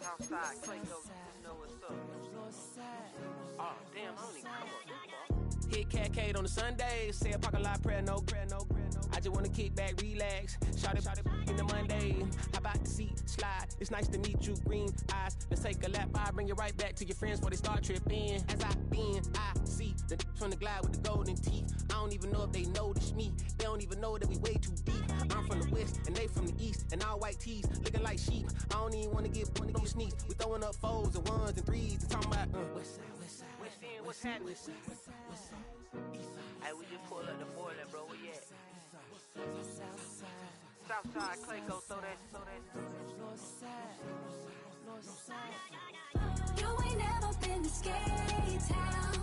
Southside, Clayco, you know what's up. Oh, damn, I don't even come up this far. Hit Catcade on the Sundays, say a parking lot prayer, no. I just wanna kick back, relax, shout it in the Monday. How about the seat, slide, it's nice to meet you, green eyes. Let's take a lap, I'll bring you right back to your friends before they start tripping. As I bend, I see the from the glide with the golden teeth. I don't even know if they notice me, they don't even know that we way too deep. I'm from the west, and they from the east, and all white tees, looking like sheep. I don't even wanna get sneak. We throwing up fours and ones and threes, and talking about west side, what's happening? Hey, we just pulled up the boiler, bro, where you at? Southside, Clayco, throw that. You ain't never been to Skate Town.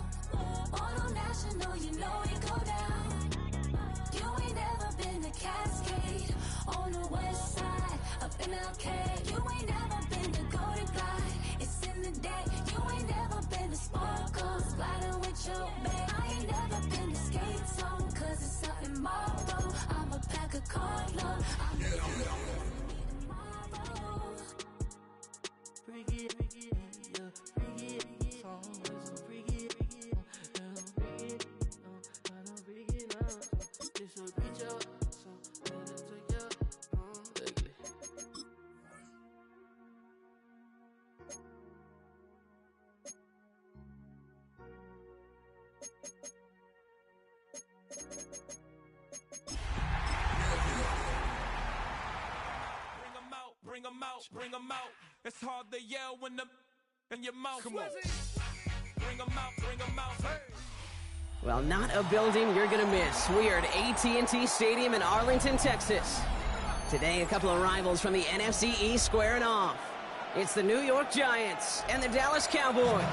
Auto National, you know it go down. You ain't never been to Cascade. On the west side, up in LK. You ain't never been to Golden Glide. It's in the day. You ain't never been to Sparkles, gliding with your babe. I ain't never been to Skate Zone, cause it's out in Marlboro. I'm a pack of Carlo. Bring it, yeah, bring it, song, so bring it, bring it, this will reach out, so let's take it, ugly. Bring them out. It's hard to yell when the in your mouth. Come on. Bring them out. Hey. Well, not a building you're gonna miss. We are at AT&T Stadium in Arlington, Texas. Today, a couple of rivals from the NFC East squaring off. It's the New York Giants and the Dallas Cowboys.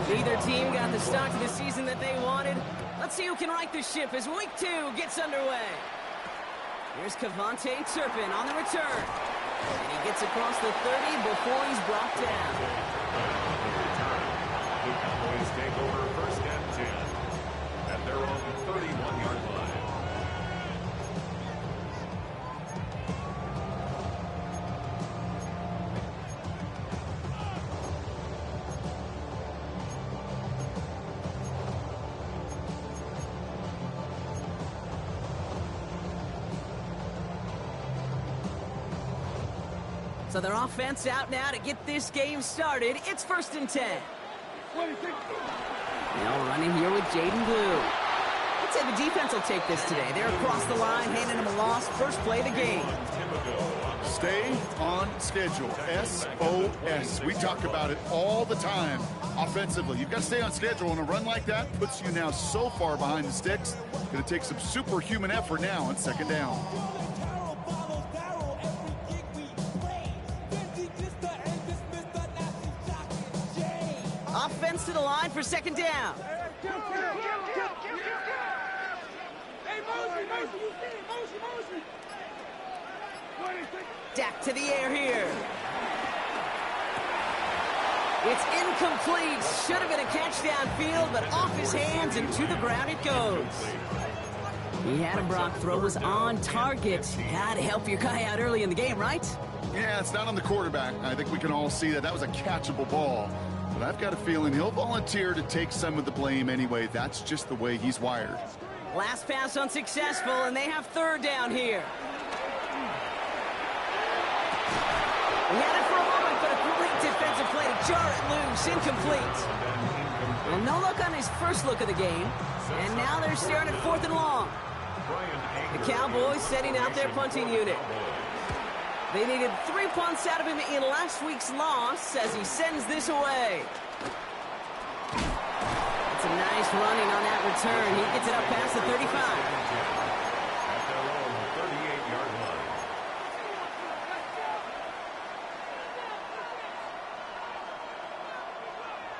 Neither team got the start to the season that they wanted. Let's see who can right the ship as Week 2 gets underway. Here's Cavante Turpin on the return. And he gets across the 30 before he's brought down. The Cowboys take over first and 10 at their own 31-yard line. So their offense out now to get this game started. It's first and 10. They'll run in here with Jaden Blue. Let's say the defense will take this today. They're across the line, handing them a loss. First play of the game. Stay on schedule. SOS. We talk about it all the time offensively. You've got to stay on schedule, and a run like that puts you now so far behind the sticks. Going to take some superhuman effort now on second down. Offense to the line for second down. Dak to the air here. It's incomplete. Should have been a catch downfield, but off his hands and to the ground it goes. He had him, Brock. Throw was on target. Got to help your guy out early in the game, right? Yeah, it's not on the quarterback. I think we can all see that was a catchable ball. But I've got a feeling he'll volunteer to take some of the blame anyway. That's just the way he's wired. Last pass unsuccessful, and they have third down here. He had it for a moment, but a great defensive play to jar it loose. Incomplete. Well, no luck on his first look of the game. And now they're staring at fourth and long. The Cowboys setting out their punting unit. They needed 3 punts out of him in last week's loss as he sends this away. It's a nice running on that return. He gets it up past the 35. At their own 38-yard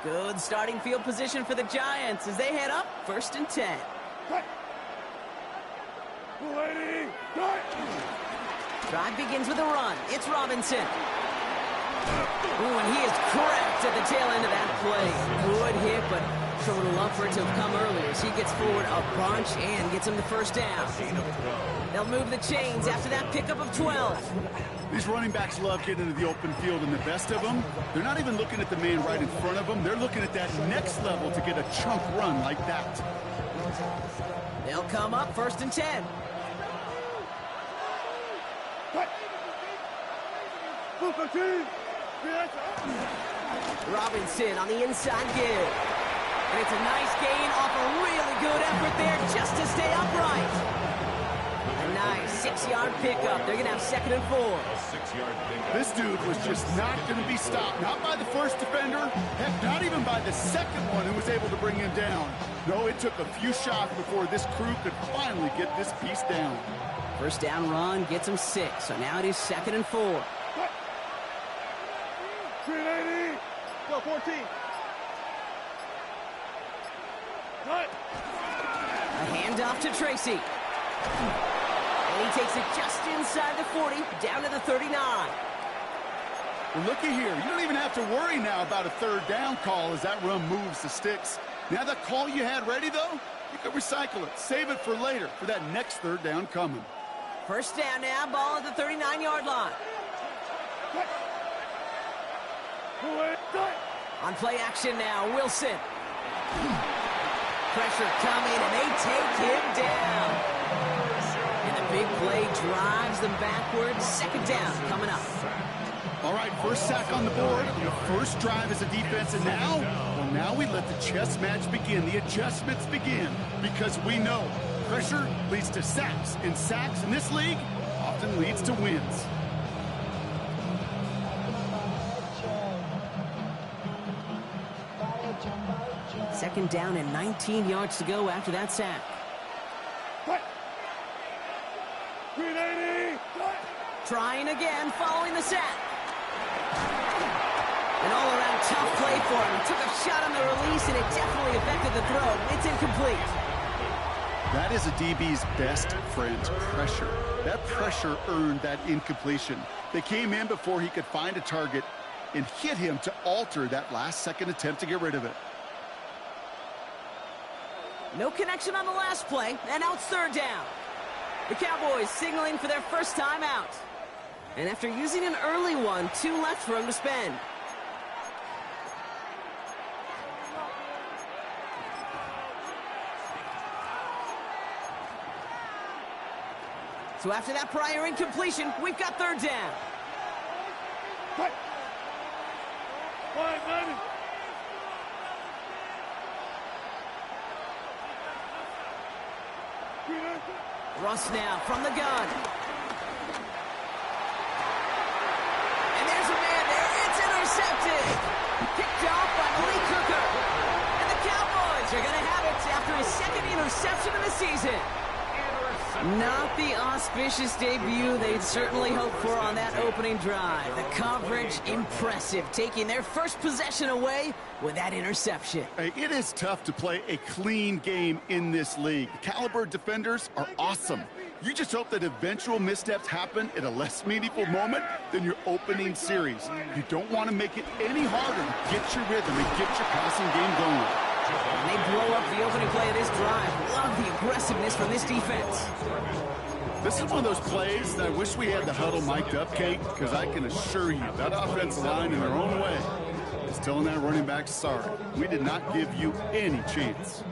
line. Good starting field position for the Giants as they head up first and 10. Drive begins with a run. It's Robinson. Ooh, and he is cracked at the tail end of that play. Good hit, but Sure would love for it to have come earlier as he gets forward a bunch and gets him the first down. They'll move the chains after that pickup of 12. These running backs love getting into the open field, and the best of them, they're not even looking at the man right in front of them. They're looking at that next level to get a chunk run like that. They'll come up 1st and 10. Robinson on the inside give. And it's a nice gain off a really good effort there just to stay upright. A nice 6-yard pickup. They're going to have 2nd and 4. This dude was just not going to be stopped. Not by the first defender. Heck, not even by the second one who was able to bring him down. No, it took a few shots before this crew could finally get this piece down. First down run gets him 6. So now it is 2nd and 4. 380. Go 14. Cut. A handoff to Tracy. And he takes it just inside the 40, down to the 39. Well, looky here. You don't even have to worry now about a 3rd down call as that run moves the sticks. Now that call you had ready, though, you can recycle it. Save it for later for that next 3rd down coming. First down now, ball at the 39-yard line. On play action now, Wilson. Pressure coming, and they take him down. And the big play drives them backwards. 2nd down coming up. All right, first sack on the board. The first drive as a defense, and now we let the chess match begin. The adjustments begin, because we know pressure leads to sacks, and sacks in this league often leads to wins. Second down and 19 yards to go after that sack. 380. Trying again following the sack. An all-around tough play for him. He took a shot on the release, and it definitely affected the throw. It's incomplete. That is a DB's best friend, pressure. That pressure earned that incompletion. They came in before he could find a target and hit him to alter that last-second attempt to get rid of it. No connection on the last play, and now it's 3rd down. The Cowboys signaling for their first time out. And after using an early one, 2 left for him to spend. So after that prior incompletion, we've got 3rd down. 590. Russ now from the gun. And there's a man there. It's intercepted. Picked off by Malik Hooker. And the Cowboys are going to have it after his 2nd interception of the season. Not the auspicious debut they'd certainly hoped for on that opening drive. The coverage, impressive, taking their first possession away with that interception. Hey, it is tough to play a clean game in this league. The caliber defenders are awesome. You just hope that eventual missteps happen at a less meaningful moment than your opening series. You don't want to make it any harder to get your rhythm and get your passing game going. And they blow up the opening play of this drive. Love the aggressiveness from this defense. This is one of those plays that I wish we had the huddle mic'd up, Kate, because I can assure you that offensive line in their own way is telling that running back, sorry, we did not give you any chance.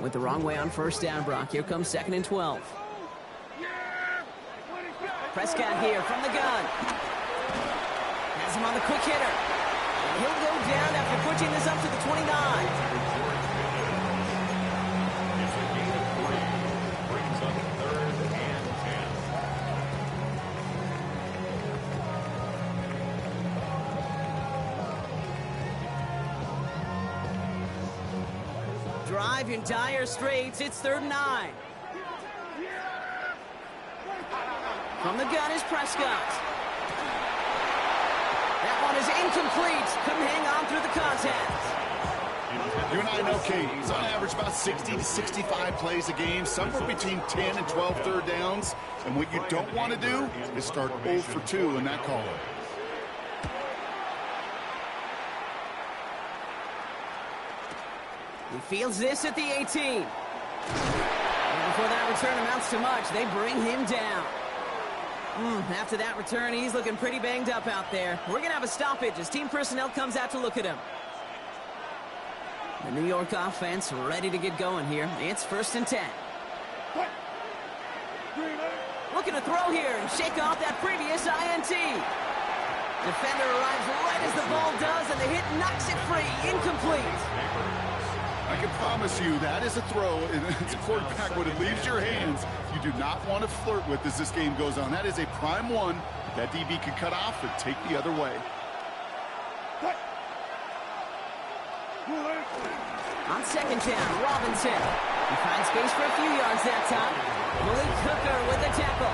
Went the wrong way on first down, Brock. Here comes 2nd and 12. Prescott here from the gun. Has him on the quick hitter. He'll go down after pushing this up to the 29. Brings up 3rd and 10. Drive in dire straits. It's 3rd and 9. From the gun is Prescott. That one is incomplete. Couldn't hang on through the contact. You and I know, Kate, he's on average about 60 to 65 plays a game, somewhere between 10 and 12 3rd downs. And what you don't want to do is start 0 for 2 in that call. He fields this at the 18. And before that return amounts to much, they bring him down. After that return, he's looking pretty banged up out there. We're going to have a stoppage as team personnel comes out to look at him. The New York offense ready to get going here. It's 1st and 10. Looking to throw here and shake off that previous INT. Defender arrives right as the ball does, and the hit knocks it free. Incomplete. I can promise you that is a throw, and it's a quarterback when it leaves your hands. You do not want to flirt with as this game goes on. That is a prime one that DB could cut off and take the other way. On 2nd down, Robinson. He finds space for a few yards that time. Malik Hooker with the tackle.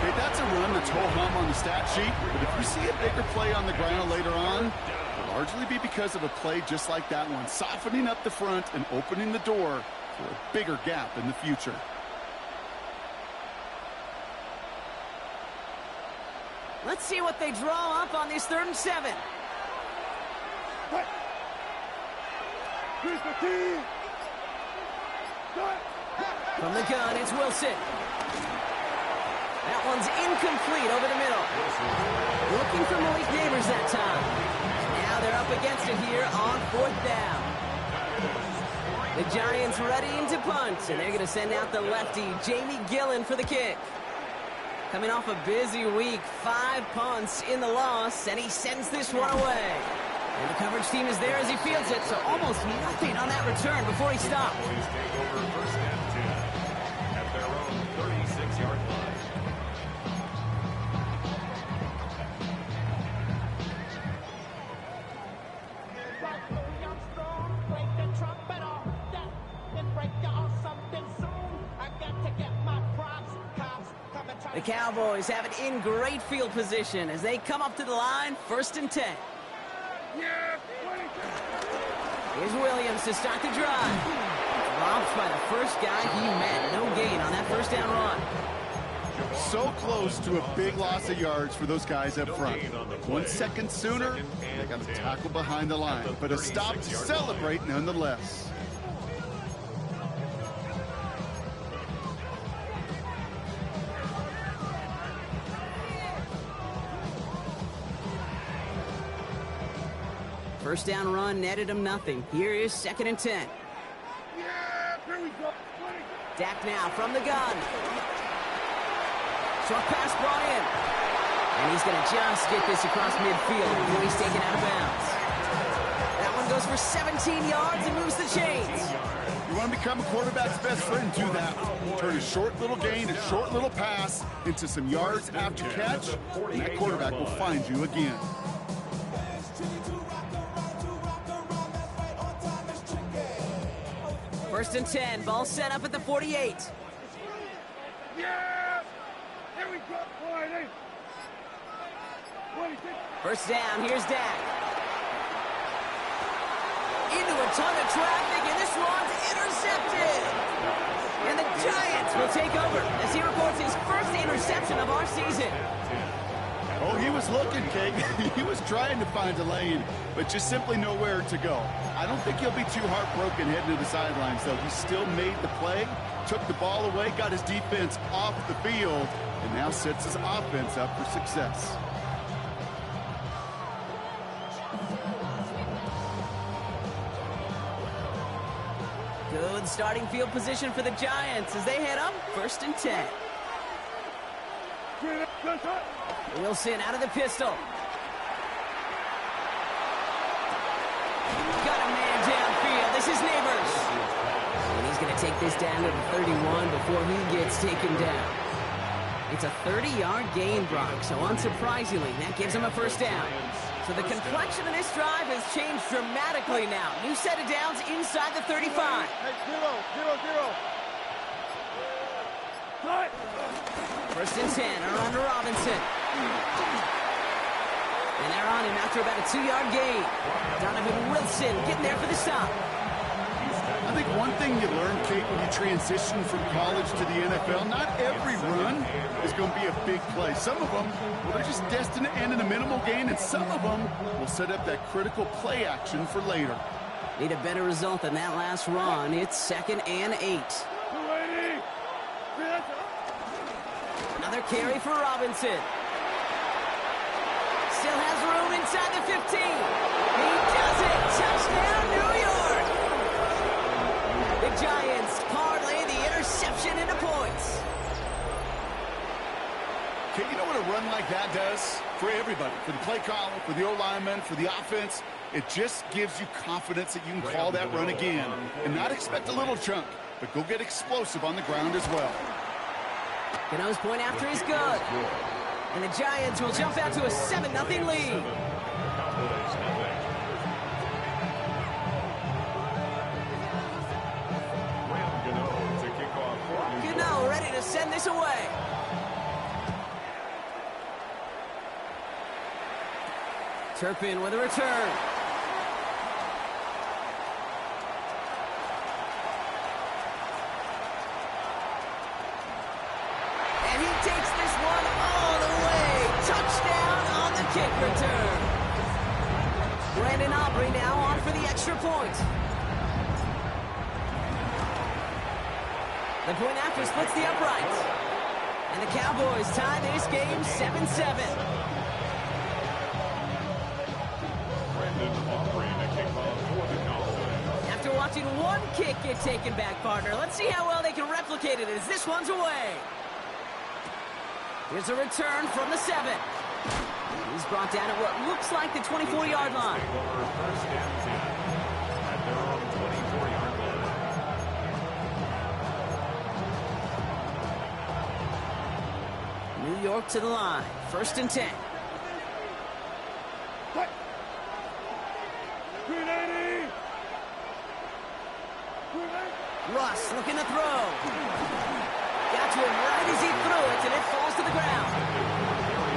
Hey, that's a run that's ho-hum on the stat sheet, but if you see a bigger play on the ground later on, it'll largely be because of a play just like that one, softening up the front and opening the door for a bigger gap in the future. Let's see what they draw up on this 3rd and 7. From the gun, it's Wilson. That one's incomplete over the middle. Looking for Malik Neighbors that time. Now they're up against it here on 4th down. The Giants readying to punt, and they're going to send out the lefty, Jamie Gillen, for the kick. Coming off a busy week, 5 punts in the loss, and he sends this one away. And the coverage team is there as he fields it, so almost nothing on that return before he stopped. Cowboys take over 1st and 10 at their own 36-yard line. The Cowboys have it in great field position as they come up to the line, 1st and 10. Here's Williams to start the drive. Dropped by the first guy he met. No gain on that 1st down run. So close to a big loss of yards for those guys up front. 1 second sooner, they got a tackle behind the line, but a stop to celebrate nonetheless. First down run netted him nothing. Here is 2nd and 10. Here we go. Dak now from the gun. Short pass brought in. And he's going to just get this across midfield before he's taken out of bounds. That one goes for 17 yards and moves the chains. You want to become a quarterback's best friend, do that. Turn a short little gain, a short little pass into some yards after catch, and that quarterback will find you again. First and 10, ball set up at the 48. Yeah! Here we go. 26. First down, here's Dak. Into a ton of traffic, and this one's intercepted. And the Giants will take over as he reports his first interception of our season. Oh, he was looking, Kate. He was trying to find a lane, but just simply nowhere to go. I don't think he'll be too heartbroken heading to the sidelines, though. He still made the play, took the ball away, got his defense off the field, and now sets his offense up for success. Good starting field position for the Giants as they head up 1st and 10. Wilson out of the pistol. Got a man downfield. This is Neighbors. And he's going to take this down to the 31 before he gets taken down. It's a 30-yard gain, Brock, so unsurprisingly, that gives him a first down. So the complexion of this drive has changed dramatically now. New set of downs inside the 35. Hey, 0. Cut. First and 10, around to Robinson. And they're on him after about a 2-yard gain. Donovan Wilson getting there for the stop. I think one thing you learn, Kate, when you transition from college to the NFL, not every run is going to be a big play. Some of them, well, they're just destined to end in a minimal gain, and some of them will set up that critical play action for later. Need a better result than that last run. It's 2nd and 8. Another carry for Robinson. Still has room inside the 15. He does it. Touchdown, New York. The Giants parlay the interception into points. Okay, you know what a run like that does? For everybody, for the play caller, for the O-lineman, for the offense, it just gives you confidence that you can call that run again and not expect a little chunk, but go get explosive on the ground as well. Cano's point after is good. And the Giants will jump out to a 7-0 lead. Cano ready to send this away. Turpin with a return. And he takes this one all the way. Touchdown on the kick return. Brandon Aubrey now on for the extra point. The point after splits the uprights. And the Cowboys tie this game 7-7. After watching one kick get taken back, partner, let's see how well they can replicate it as this one's away. Here's a return from the 7. He's brought down at what looks like the 24-yard line. First and 10 at their own 24-yard line. New York to the line. 1st and 10. Russ looking to throw. Got to him right as he threw it, and it falls to the ground.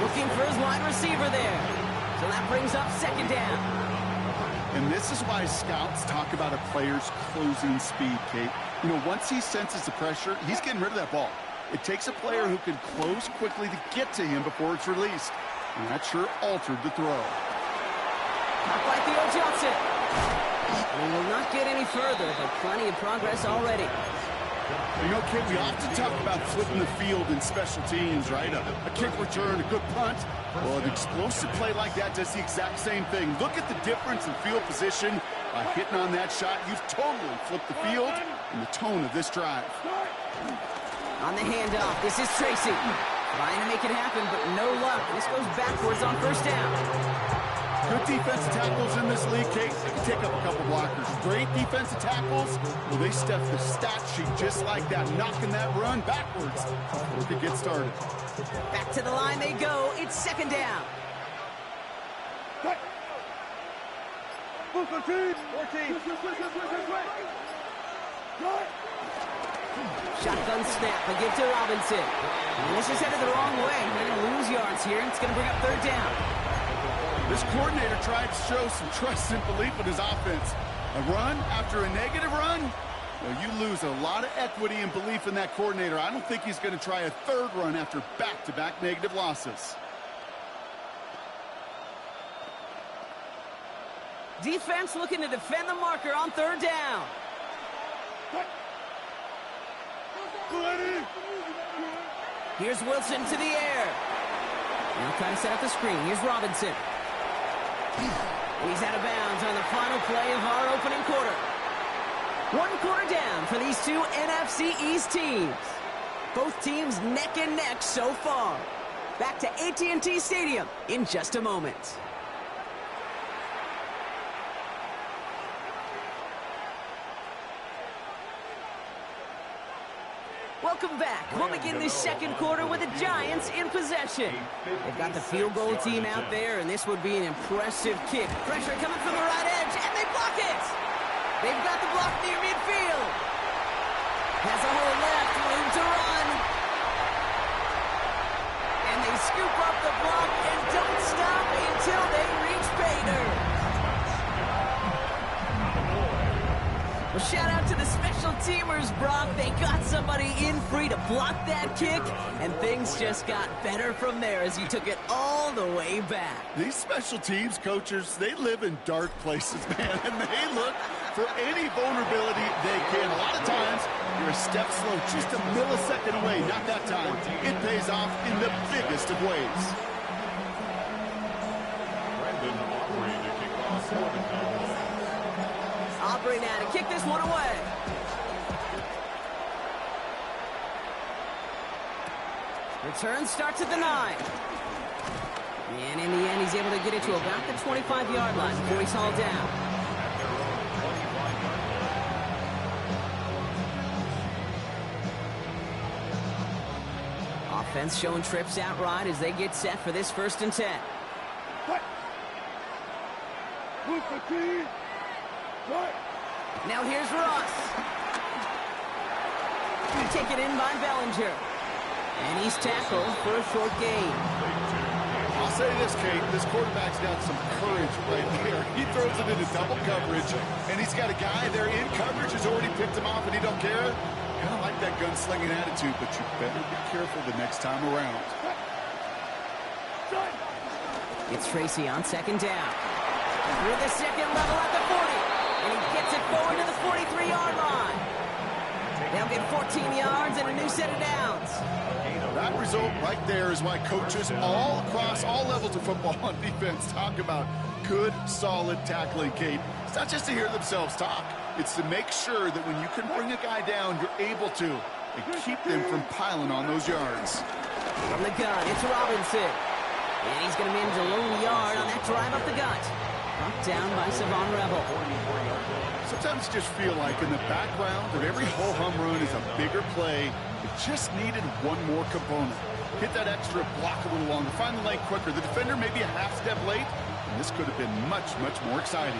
Looking for his wide receiver there. So that brings up 2nd down. And this is why scouts talk about a player's closing speed, Kate. You know, once he senses the pressure, he's getting rid of that ball. It takes a player who can close quickly to get to him before it's released. And that sure altered the throw. Caught by Theo Johnson. We will not get any further, but plenty of progress already. You know, Kate, we often talk about flipping the field in special teams, right? A kick return, a good punt. Well, an explosive play like that does the exact same thing. Look at the difference in field position. By hitting on that shot, you've totally flipped the field and the tone of this drive. On the handoff, this is Tracy. Trying to make it happen, but no luck. This goes backwards on 1st down. Good defensive tackles in this league, Kate. They can take up a couple blockers. Great defensive tackles, well, they step the stat sheet just like that, knocking that run backwards before it could get started. Back to the line they go. It's 2nd down. 14. Shotgun snap, a give to Robinson. And this is headed the wrong way. They're going to lose yards here, and it's going to bring up 3rd down. This coordinator tried to show some trust and belief in his offense. A run after a negative run? Well, you lose a lot of equity and belief in that coordinator. I don't think he's going to try a 3rd run after back-to-back negative losses. Defense looking to defend the marker on 3rd down. Here's Wilson to the air. Now trying to set up the screen. Here's Robinson. He's out of bounds on the final play of our opening quarter. 1 quarter down for these two NFC East teams. Both teams neck and neck so far. Back to AT&T Stadium in just a moment. Welcome back. We'll begin this 2nd quarter with the Giants in possession. They've got the field goal team out there, and this would be an impressive kick. Pressure coming from the right edge, and they block it. They've got the block near midfield. Has a hole left, room to run. And they scoop up the block and don't stop until they reach Bader. Well, shout out to the special teamers, Brock. They got somebody in free to block that kick, and things just got better from there as he took it all the way back. These special teams coaches, they live in dark places, man, and they look for any vulnerability they can. A lot of times, you're a step slow, just a millisecond away. Not that time. It pays off in the biggest of ways. Aubrey now to kick this one away. Return starts at the 9. And in the end, he's able to get it to about the 25-yard line before he's hauled down. Offense showing trips out right as they get set for this 1st and 10. What? Move the team. What? Now here's Ross. Taken in by Bellinger. And he's tackled for a short gain. I'll say this, Kate, this quarterback's got some courage right here. He throws it into double coverage, and he's got a guy there in coverage who's already picked him off, and he don't care. Kind of like that gunslinging attitude, but you better be careful the next time around. It's Tracy on 2nd down. With the 2nd level at the 40. And he gets it forward to the 43-yard line. They'll get 14 yards and a new set of downs. That result right there is why coaches all across all levels of football on defense talk about good, solid tackling, Kate. It's not just to hear themselves talk. It's to make sure that when you can bring a guy down, you're able to, and keep them from piling on those yards. From the gun, it's Robinson. And he's going to manage a lone yard on that drive up the gut. Brought down by Savon Rebel. Sometimes you just feel like in the background of every ho-hum run is a bigger play. It just needed one more component. Hit that extra block a little longer, find the lane quicker. The defender may be a half step late, and this could have been much, much more exciting.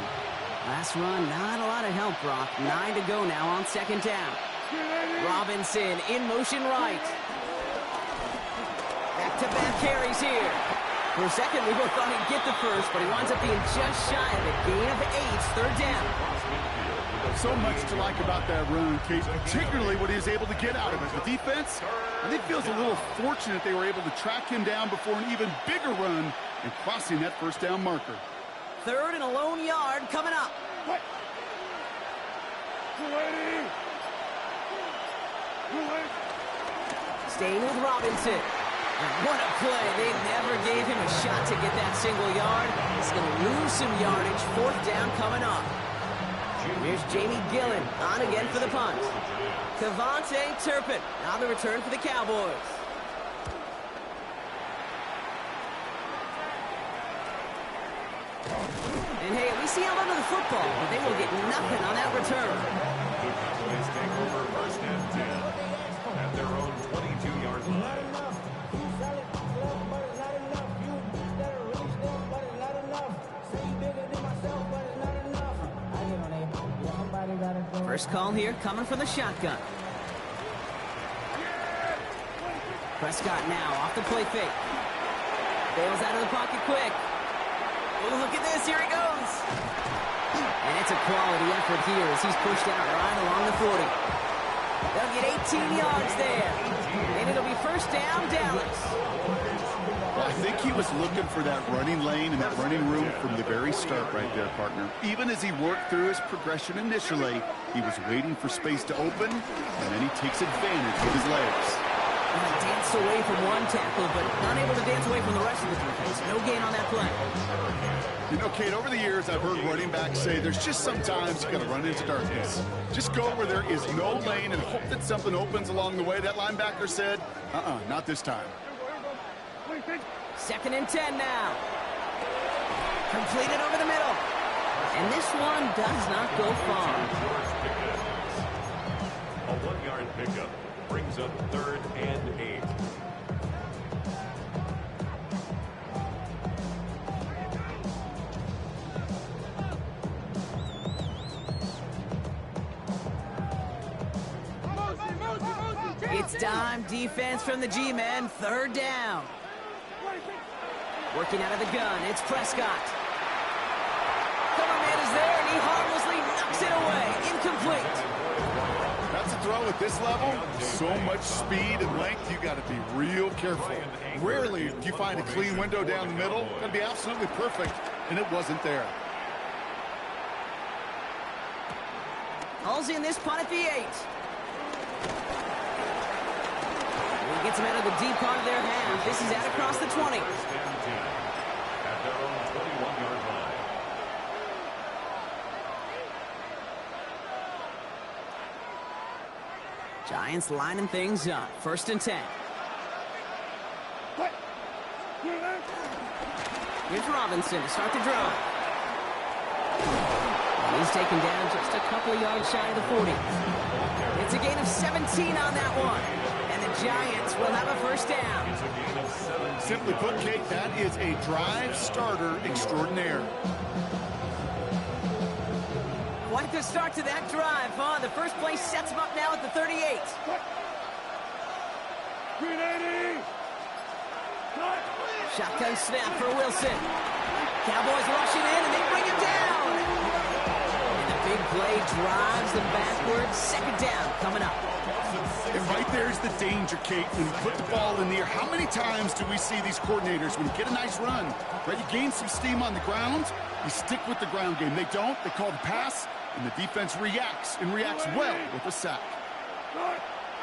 Last run, not a lot of help, Brock. 9 to go now on 2nd down. Robinson in motion right. Back-to-back carries here. For a second, we both thought he'd get the first, but he winds up being just shy of a gain of 8, 3rd down. So much to like about that run, Kate, particularly what he was able to get out of it. The defense, I think, feels a little fortunate they were able to track him down before an even bigger run and crossing that 1st down marker. 3rd and a lone yard coming up. What? Staying with Robinson. And what a play. They never gave him a shot to get that single yard. He's going to lose some yardage. 4th down coming up. Here's Jamie Gillen on again for the punt. Cavante Turpin on the return for the Cowboys. And hey, at least he held onto the football, but they will get nothing on that return. The Cowboys take over 1st and 10 at their own 22-yard line. First call here coming from the shotgun. Prescott now off the play fake. Bails out of the pocket quick. Oh, look at this. Here he goes. And it's a quality effort here as he's pushed out right along the 40. They'll get 18 yards there. And it'll be 1st down, Dallas. I think he was looking for that running lane and that running room from the very start right there, partner. Even as he worked through his progression initially, he was waiting for space to open, and then he takes advantage with his legs. He danced away from one tackle, but unable to dance away from the rest of the defense. No gain on that play. You know, Kate, over the years, I've heard running backs say there's just sometimes you got to run into darkness. Just go where there is no lane and hope that something opens along the way. That linebacker said, not this time. 2nd and 10 now. Completed over the middle. And this one does not go far. A 1-yard pickup brings up 3rd and 8. It's dime defense from the G-men. 3rd down. Working out of the gun, it's Prescott. Cover man is there, and he harmlessly knocks it away. Incomplete. That's a throw at this level, so much speed and length, you got to be real careful. Rarely do you find a clean window down the middle. Got to be absolutely perfect, and it wasn't there. Hauls in this punt at the 8. He gets him out of the deep part of their half. This is out across the 20. First and 10 at their own 21-yard line. Giants lining things up. First and 10. Here's Robinson to start the drive. He's taken down just a couple of yards shy of the 40. It's a gain of 17 on that one. And the Giants will have a first down. Simply put, Kate, that is a drive starter extraordinaire. Quite the start to that drive, huh? The first play sets him up now at the 38. Shotgun snap for Wilson. Cowboys rushing in, and they bring him down. And the big play drives them backwards. Second down coming up. And right there's the danger, Kate, when you put the ball in the air. How many times do we see these coordinators, when you get a nice run, right, you gain some steam on the ground, you stick with the ground game. They don't, they call the pass, and the defense reacts, and reacts well with a sack.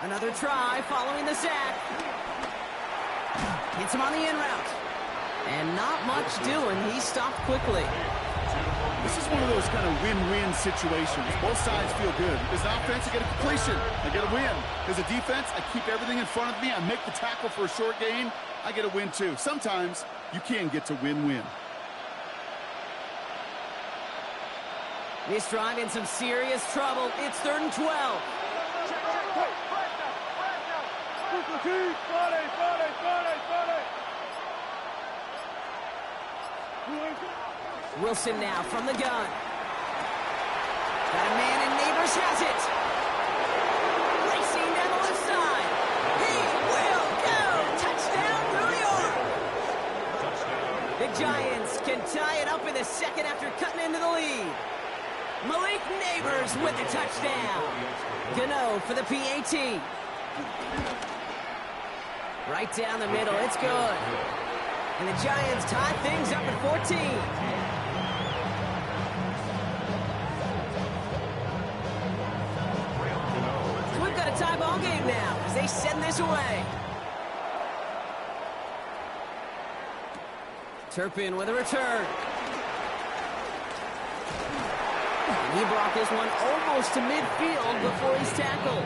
Another try following the sack. Hits him on the in route. And not much doing. He stopped quickly. This is one of those kind of win-win situations. Both sides feel good. As an offense, I get a completion. I get a win. As a defense, I keep everything in front of me. I make the tackle for a short gain. I get a win, too. Sometimes you can get to win-win. This drive in some serious trouble. It's 3rd and 12. Wilson now from the gun. Got a man, and Neighbors has it. Racing down the left side. He will go. Touchdown, New York. The Giants can tie it up in the second after cutting into the lead. Malik Neighbors with the touchdown. Gano for the PAT. Right down the middle. It's good. And the Giants tie things up at 14. So we've got a tie ball game now as they send this away. Turpin with a return. And he brought this one almost to midfield before he's tackled.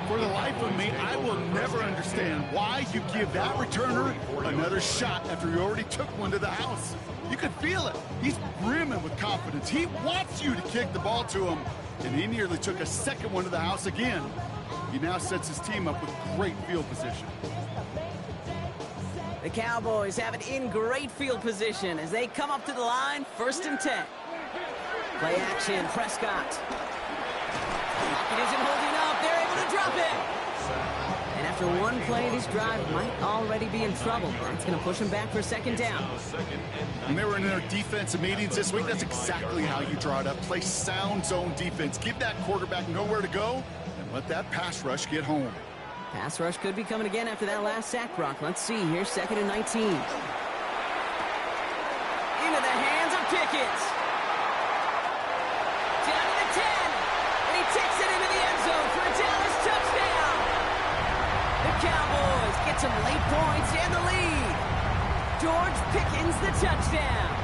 For the life of me, I will never understand why you give that returner another shot after you already took one to the house. You can feel it. He's brimming with confidence. He wants you to kick the ball to him, and he nearly took a second one to the house again. He now sets his team up with great field position. The Cowboys have it in great field position as they come up to the line, 1st and 10. Play action, Prescott. It isn't holding up. They're able to drop it. And after one play, this drive might already be in trouble. That's going to push them back for 2nd down. When they were in their defensive meetings this week, that's exactly how you draw it up. Play sound zone defense. Give that quarterback nowhere to go and let that pass rush get home. Pass rush could be coming again after that last sack, Brock. Let's see. Here's 2nd and 19. Into the hands of Pickett. Down to the 10. And he takes it into the end zone for a Dallas touchdown. The Cowboys get some late points and the lead. George Pickens the touchdown.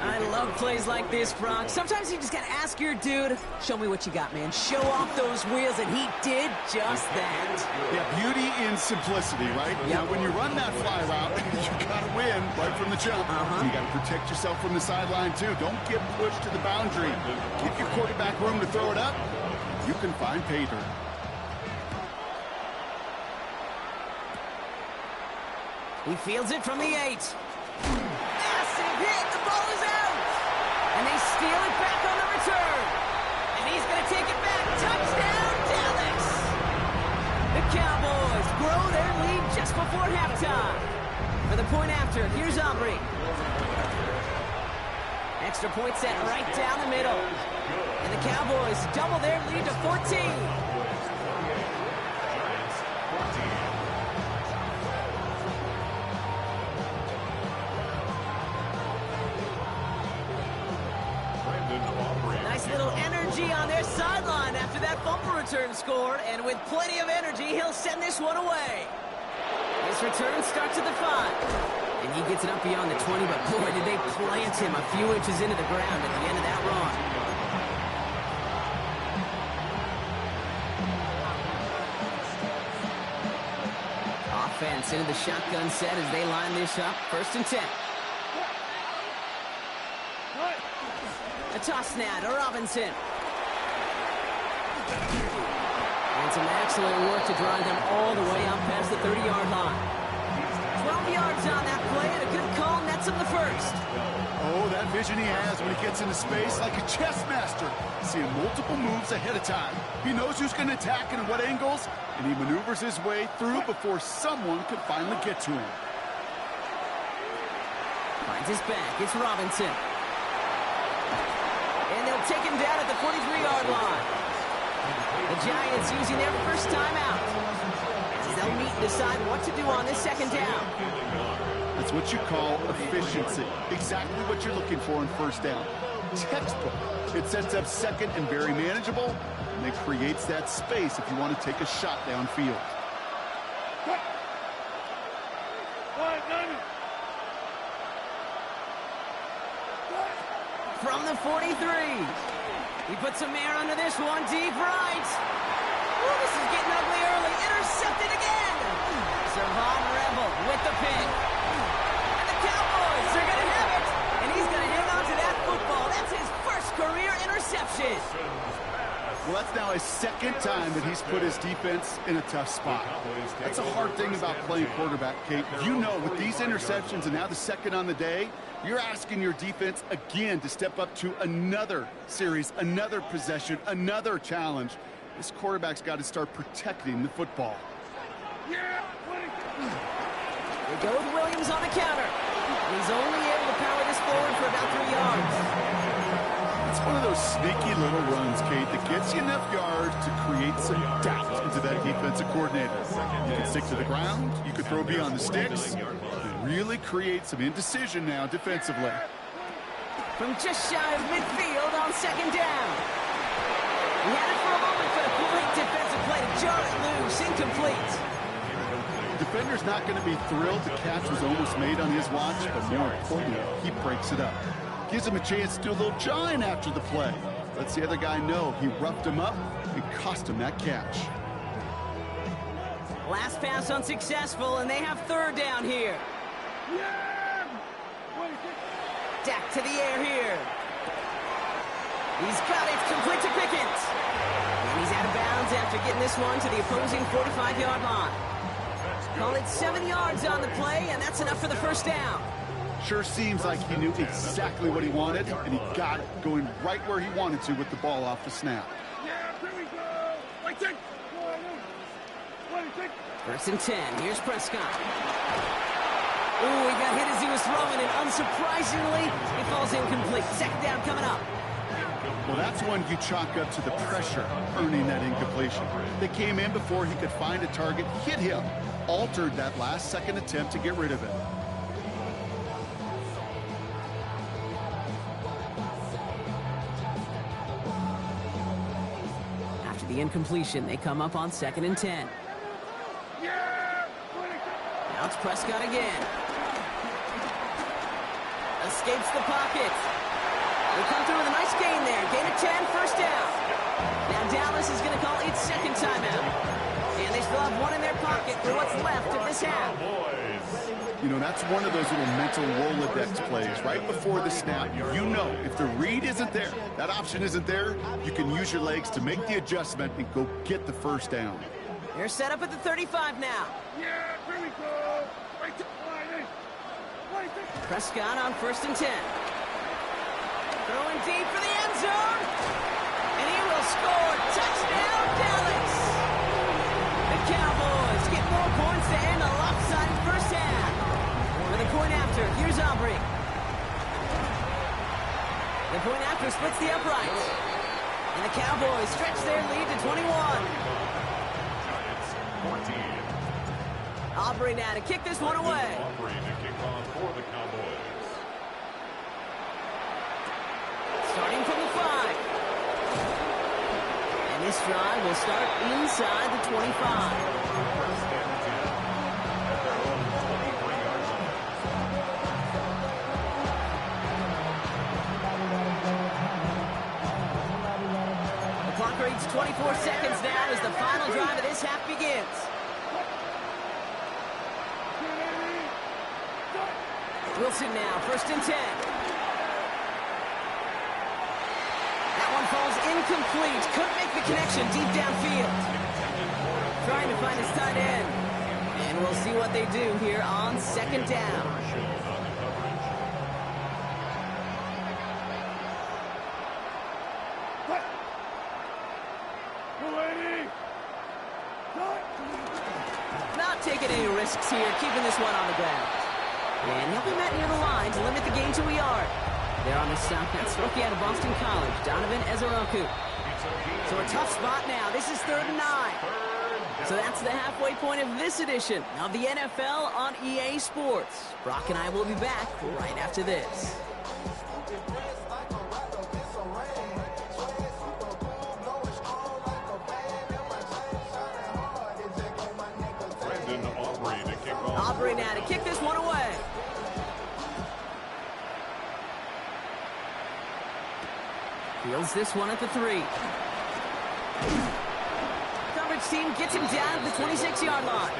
I love plays like this, Brock. Sometimes you just got to ask your dude, show me what you got, man. Show off those wheels, and he did just that. Yeah, beauty in simplicity, right? Yep. Now, when you run that fly route, you got to win right from the jump. You got to protect yourself from the sideline, too. Don't get pushed to the boundary. Give your quarterback room to throw it up. You can find pay dirt. He fields it from the 8. Massive hit. The ball is out. And they steal it back on the return. And he's going to take it back. Touchdown, Dallas. The Cowboys grow their lead just before halftime. For the point after, here's Aubrey. Extra point set right down the middle. And the Cowboys double their lead to 14. Nice little energy on their sideline after that bumper return scored. And with plenty of energy, he'll send this one away. This return starts at the 5. And he gets it up beyond the 20, but boy, did they plant him a few inches into the ground at the end of that run. Offense into the shotgun set as they line this up. 1st and 10. A toss now to Robinson. And some excellent work to drive them all the way out past the 30-yard line. 12 yards on that play, and a good call nets him the 1st. Oh, that vision he has when he gets into space like a chess master, seeing multiple moves ahead of time. He knows who's going to attack and at what angles, and he maneuvers his way through before someone can finally get to him. Finds his back. It's Robinson. And they'll take him down at the 43-yard line. The Giants using their first timeout. They'll meet and decide what to do on this 2nd down. That's what you call efficiency. Exactly what you're looking for in 1st down. Textbook. It sets up 2nd and very manageable, and it creates that space if you want to take a shot downfield. From the 43. He puts some air under this one, deep right. Ooh, this is getting ugly early. Intercepted again. Servon Rebel with the pick. And the Cowboys are going to have it. And he's going to hang on to that football. That's his 1st career interception. Well, that's now his 2nd time that he's put his defense in a tough spot. That's a hard thing about playing quarterback, Kate. You know, with these interceptions and now the 2nd on the day, you're asking your defense again to step up to another series, another possession, another challenge. This quarterback's got to start protecting the football. They go with Williams on the counter. He's only able to power this forward for about 3 yards. It's one of those sneaky little runs, Kate, that gets you enough yards to create some doubt into that defensive coordinator. You can stick to the ground, you can throw beyond the sticks, and really create some indecision now defensively. From just shy of midfield on 2nd down. He had it for a moment, but a great defensive play to jar it loose, incomplete. The defender's not going to be thrilled the catch was almost made on his watch, but more importantly, he breaks it up. Gives him a chance to do a little jawing after the play. Lets the other guy know he roughed him up and cost him that catch. Last pass unsuccessful, and they have 3rd down here. Dak to the air here. He's got it, complete to Pickett. And he's out of bounds after getting this one to the opposing 45-yard line. Call it 7 yards on the play, and that's enough for the 1st down. Sure seems like he knew exactly what he wanted, and he got it going right where he wanted to with the ball off the snap. 1st and 10. Here's Prescott. Ooh, he got hit as he was throwing, and unsurprisingly, it falls incomplete. 2nd down coming up. Well, that's one you chalk up to the pressure earning that incompletion. They came in before he could find a target, hit him, altered that last 2nd attempt to get rid of it. After the incompletion, they come up on 2nd and 10. Now it's Prescott again. Escapes the pocket. They come through with a nice gain there. Gain of 10, 1st down. Now Dallas is going to call its 2nd timeout. And they still have one in their pocket for what's left of this half. You know, that's one of those little mental Rolodex plays. Right before the snap, you know if the read isn't there, that option isn't there, you can use your legs to make the adjustment and go get the 1st down. They're set up at the 35 now. Here we go. Prescott on 1st and 10. Throwing deep for the end zone. And he will score. Touchdown, Dallas. The Cowboys get more points to end a lopsided 1st half. For the point after, here's Aubrey. The point after splits the uprights. And the Cowboys stretch their lead to 21. Giants 14. Aubrey now to kick this one away. Aubrey to kick off for the Cowboys. Starting from the 5. And this drive will start inside the 25. First and 10 at their own 23-yard line. The clock reads 24 seconds now as the final drive of this half begins. Wilson now, first and 10. That one falls incomplete. Couldn't make the connection deep downfield. Trying to find his tight end. And we'll see what they do here on second down. Not taking any risks here, keeping this one on the ground. And he'll be met near the line to limit the gain to a yard. There on the stop, that's rookie out of Boston College, Donovan Ezeraku. So a tough spot now. This is 3rd and 9. So that's the halfway point of this edition of the NFL on EA Sports. Brock and I will be back right after this. Aubrey now to kick this one away. Fields this one at the 3. Coverage team gets him down to the 26-yard line.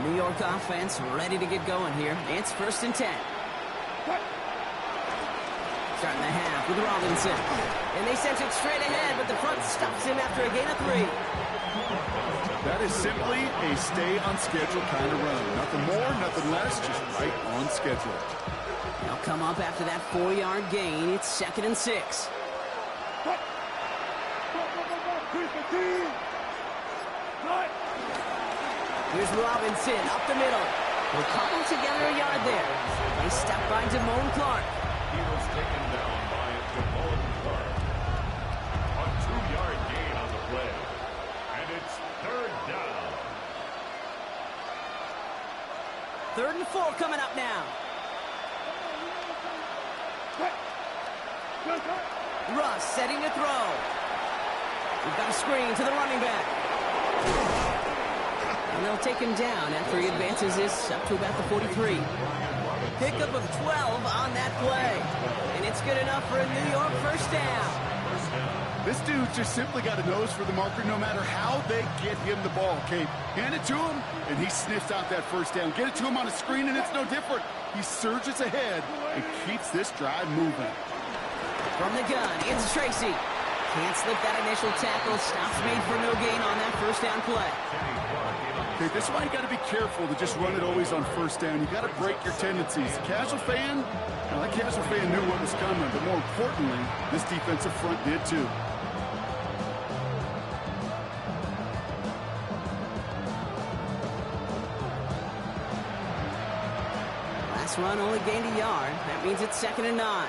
New York offense ready to get going here. It's 1st and 10. Starting the half with Robinson. And they sent it straight ahead, but the front stops him after a gain of 3. That is simply a stay on schedule kind of run. Nothing more, nothing less, just right on schedule. They'll come up after that 4-yard gain. It's 2nd and 6. Here's Robinson up the middle. We'll cobble together a yard there. They step by Damone Clark. He was taken down by Damone Clark. A 2-yard gain on the play. And it's 3rd down. 3rd and 4 coming up now. Russ setting to throw. We've got a screen to the running back. And they'll take him down after he advances this up to about the 43. Pickup of 12 on that play. And it's good enough for a New York first down. This dude's just simply got a nose for the marker no matter how they get him the ball, Kate. Hand it to him, and he sniffs out that first down. Get it to him on a screen, and it's no different. He surges ahead and keeps this drive moving. From the gun, it's Tracy. Can't slip that initial tackle. Stops made for no gain on that first down play. Okay, this is why you got to be careful to just run it always on first down. You got to break your tendencies. Casual fan, well, that casual fan knew what was coming, but more importantly, this defensive front did too. Last run only gained a yard. That means it's 2nd and 9.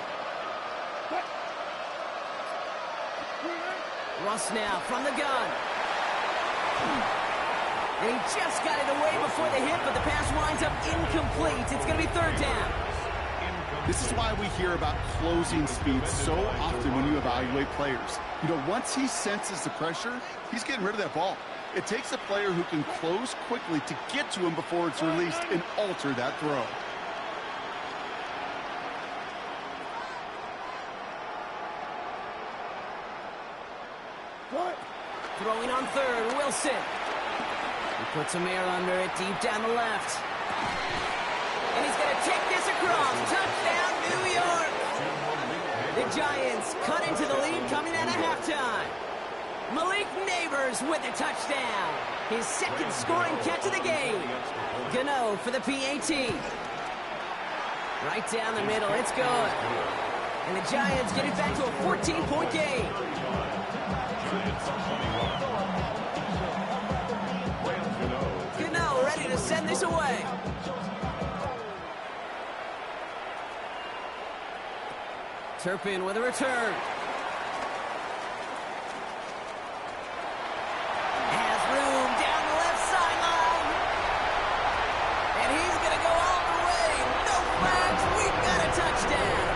Russ now from the gun. And he just got it away before the hit, but the pass winds up incomplete. It's going to be 3rd down. This is why we hear about closing speed so often when you evaluate players. You know, once he senses the pressure, he's getting rid of that ball. It takes a player who can close quickly to get to him before it's released and alter that throw. Throwing on 3rd, Wilson. He puts some air under it deep down the left. And he's going to take this across. Touchdown, New York. They the Giants cut into the lead coming out of halftime. Malik Neighbors with a touchdown. His second scoring catch of the game. Gano for the PAT. Right down the middle, it's good. And the Giants get it back to a 14-point game. Gano ready to send this away. Turpin with a return. Has room down the left sideline. And he's going to go all the way. No flags. We've got a touchdown.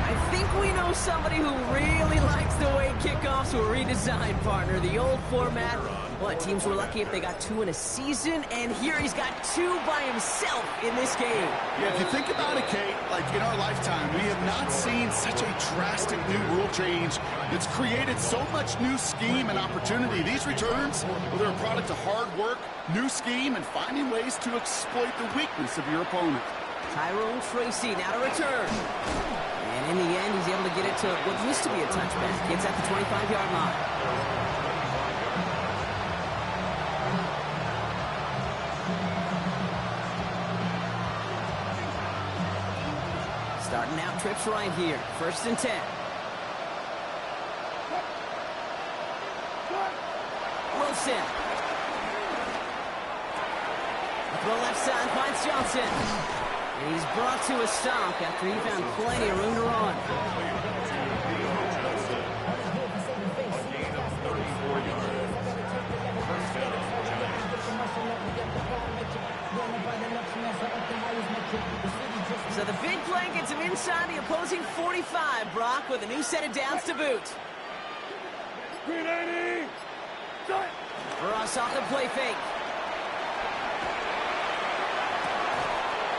I think we know somebody who really likes the way kickoffs were redesigned, partner. The old format. What, teams were lucky if they got 2 in a season, and here he's got 2 by himself in this game. Yeah, if you think about it, Kate, like in our lifetime, we have not seen such a drastic new rule change that's created so much new scheme and opportunity. These returns, well, they're a product of hard work, new scheme, and finding ways to exploit the weakness of your opponent. Tyrone Tracy now to return. And in the end, he's able to get it to what used to be a touchback. It's at the 25-yard line. Starting out trips right here. 1st and 10. Wilson. Throw left side finds Johnson. And he's brought to a stop after he found plenty of room to run. So the big play gets him inside the opposing 45, Brock, with a new set of downs to boot. Ross off the play fake.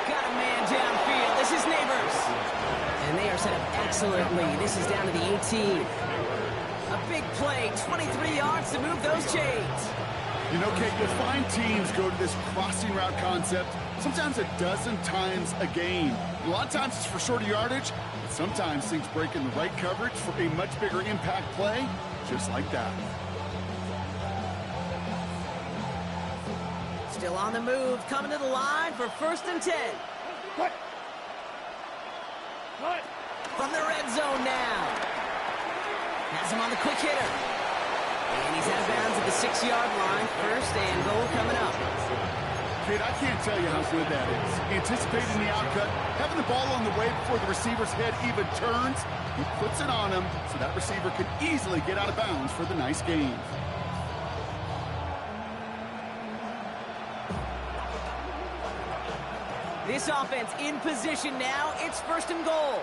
Got a man downfield. This is Neighbors. And they are set up excellently. This is down to the 18. A big play, 23 yards to move those chains. You know, Kate, you'll find teams go to this crossing route concept sometimes a dozen times a game. A lot of times it's for shorter yardage, but sometimes things break in the right coverage for a much bigger impact play, just like that. Still on the move, coming to the line for 1st and 10. What? From the red zone now. Has him on the quick hitter. And he's out of bounds at the 6-yard line. 1st and goal coming up. Kid, I can't tell you how good that is. Anticipating the outcut, having the ball on the way before the receiver's head even turns, he puts it on him so that receiver can easily get out of bounds for the nice gain. This offense in position now. It's 1st and goal.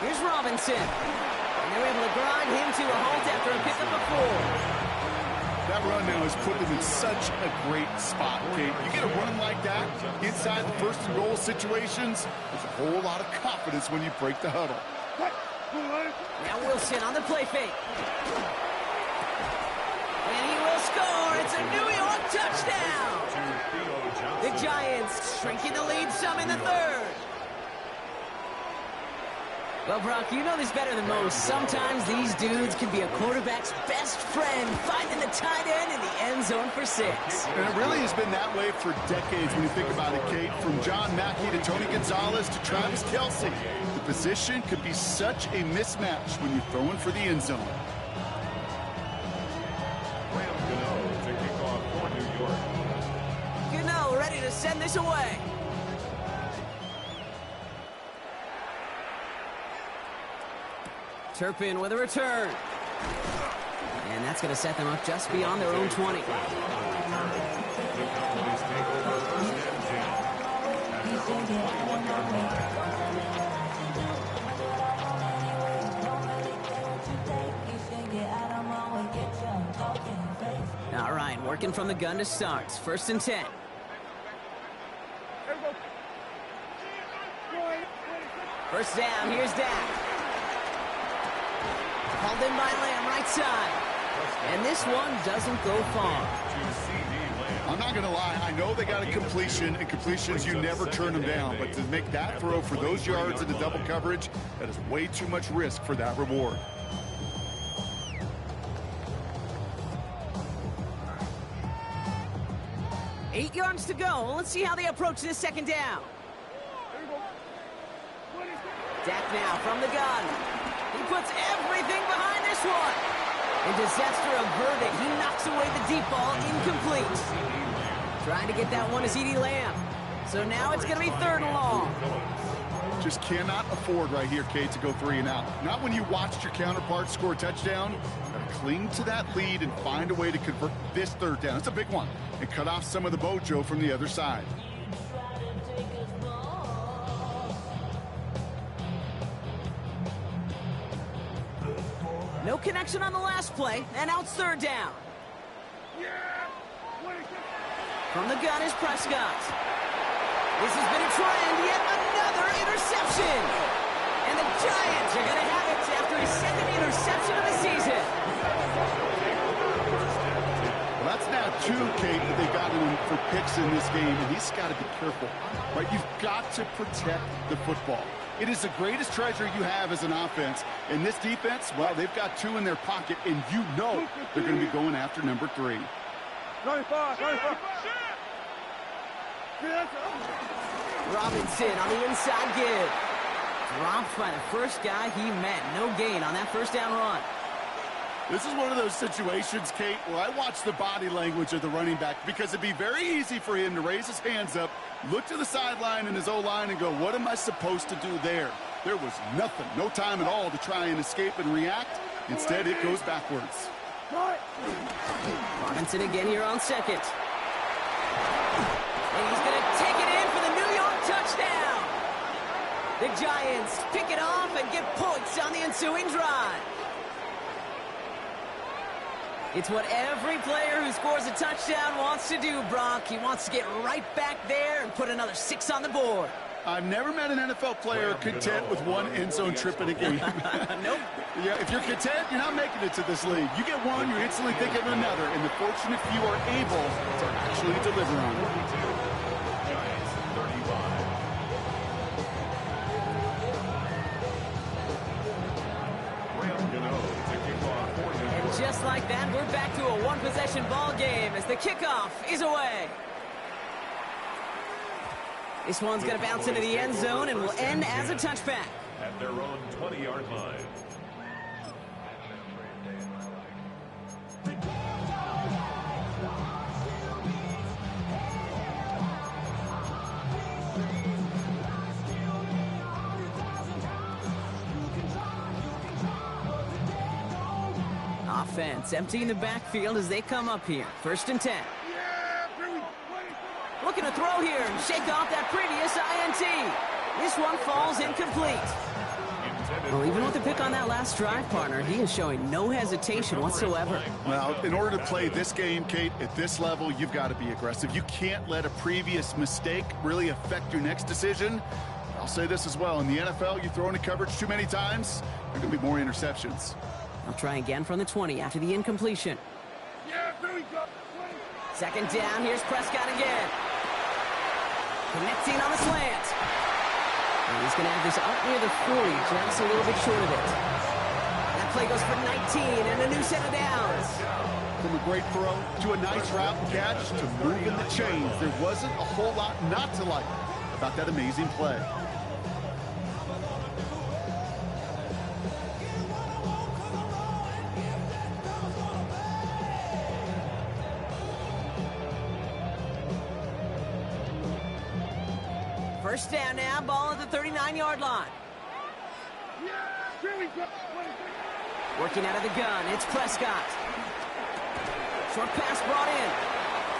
Here's Robinson. And they're able to grind him to a halt after a pickup of 4. That run now has put them in such a great spot, Kate. You get a run like that inside the 1st and goal situations, there's a whole lot of confidence when you break the huddle. Now Wilson on the play fake. And he will score. It's a New York touchdown. The Giants shrinking the lead some in the 3rd. Well, Brock, you know this better than most. Sometimes these dudes can be a quarterback's best friend, finding the tight end in the end zone for 6. And it really has been that way for decades when you think about it, Kate. From John Mackey to Tony Gonzalez to Travis Kelce. The position could be such a mismatch when you're throwing for the end zone. Gano ready to send this away. Turpin with a return. And that's going to set them up just beyond their own 20. All right, working from the gun to start. 1st and 10. First down, here's Dak. Called in by Lamb, right side. And this one doesn't go far. On not going to lie. I know they got a completion, and completions, you never turn them down. But to make that throw for those yards into double coverage, that is way too much risk for that reward. Eight yards to go. Let's see how they approach this second down. Dak now from the gun. He puts everything behind this one. And disaster averted. He knocks away the deep ball, incomplete. Trying to get that one to CeeDee Lamb. So now it's going to be 3rd and long. Just cannot afford right here, Kate, to go 3 and out. Not when you watched your counterpart score a touchdown. Gotta cling to that lead and find a way to convert this 3rd down. It's a big one. And cut off some of the mojo from the other side. No connection on the last play, and now it's 3rd down. From the gun is Prescott. This has been a trend, yet another interception. And the Giants are going to have it after his 2nd interception of the season. Well, that's now 2, Kate, that they got him for picks in this game, and he's got to be careful. Right? You've got to protect the football. It is the greatest treasure you have as an offense. In this defense, well, they've got 2 in their pocket, and you know they're going to be going after number 3. 95. Robinson on the inside give. Dropped by the first guy he met. No gain on that 1st down run. This is one of those situations, Kate, where I watch the body language of the running back because it'd be very easy for him to raise his hands up, look to the sideline and his O-line and go, what am I supposed to do there? There was nothing, no time at all to try and escape and react. Instead, it goes backwards. Robinson again here on 2nd. And he's going to take it in for the New York touchdown. The Giants pick it off and get points on the ensuing drive. It's what every player who scores a touchdown wants to do, Brock. He wants to get right back there and put another 6 on the board. I've never met an NFL player content with one end zone trip in a game. Nope. Yeah, if you're content, you're not making it to this league. You get one, you're instantly thinking of another, and the fortunate few are able to actually deliver on it. And just like that, we're back to a one-possession ball game as the kickoff is away. This one's going to bounce into the end zone and will end as a touchback. At their own 20-yard line. Offense emptying the backfield as they come up here. 1st and 10. Looking to throw here and shake off that previous INT. This one falls incomplete. Well, even with the pick on that last drive, partner, he is showing no hesitation whatsoever. Well, in order to play this game, Kate, at this level, you've got to be aggressive. You can't let a previous mistake really affect your next decision. I'll say this as well. In the NFL, you throw into coverage too many times, there are going to be more interceptions. I'll try again from the 20 after the incompletion. 2nd down, here's Prescott again. Connecting on the slant. And he's going to have this up near the 40, just a little bit short of it. That play goes for 19 and a new set of downs. From a great throw to a nice route and catch to moving the chains, there wasn't a whole lot not to like about that amazing play. First down now, ball at the 39-yard line. Working out of the gun, it's Prescott. Short pass brought in,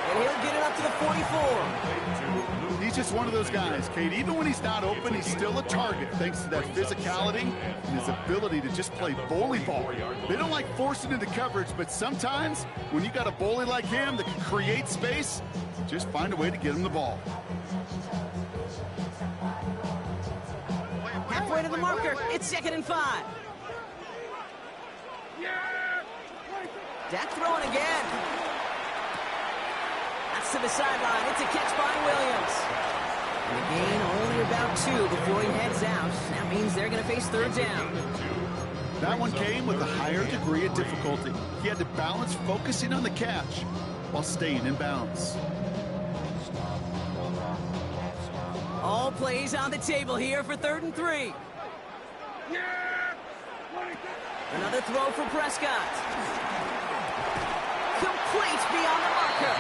and he'll get it up to the 44. He's just one of those guys, Kate. Even when he's not open, he's still a target thanks to that physicality and his ability to just play bully ball. They don't like forcing into coverage, but sometimes when you got a bully like him that can create space, just find a way to get him the ball. Halfway to the marker, it's 2nd and 5. Dak throwing again. That's to the sideline. It's a catch by Williams. And a gain only about 2 before he heads out. That means they're going to face third down. That one came with a higher degree of difficulty. He had to balance focusing on the catch while staying in bounds. All plays on the table here for 3rd and 3. Another throw for Prescott. Complete beyond the marker.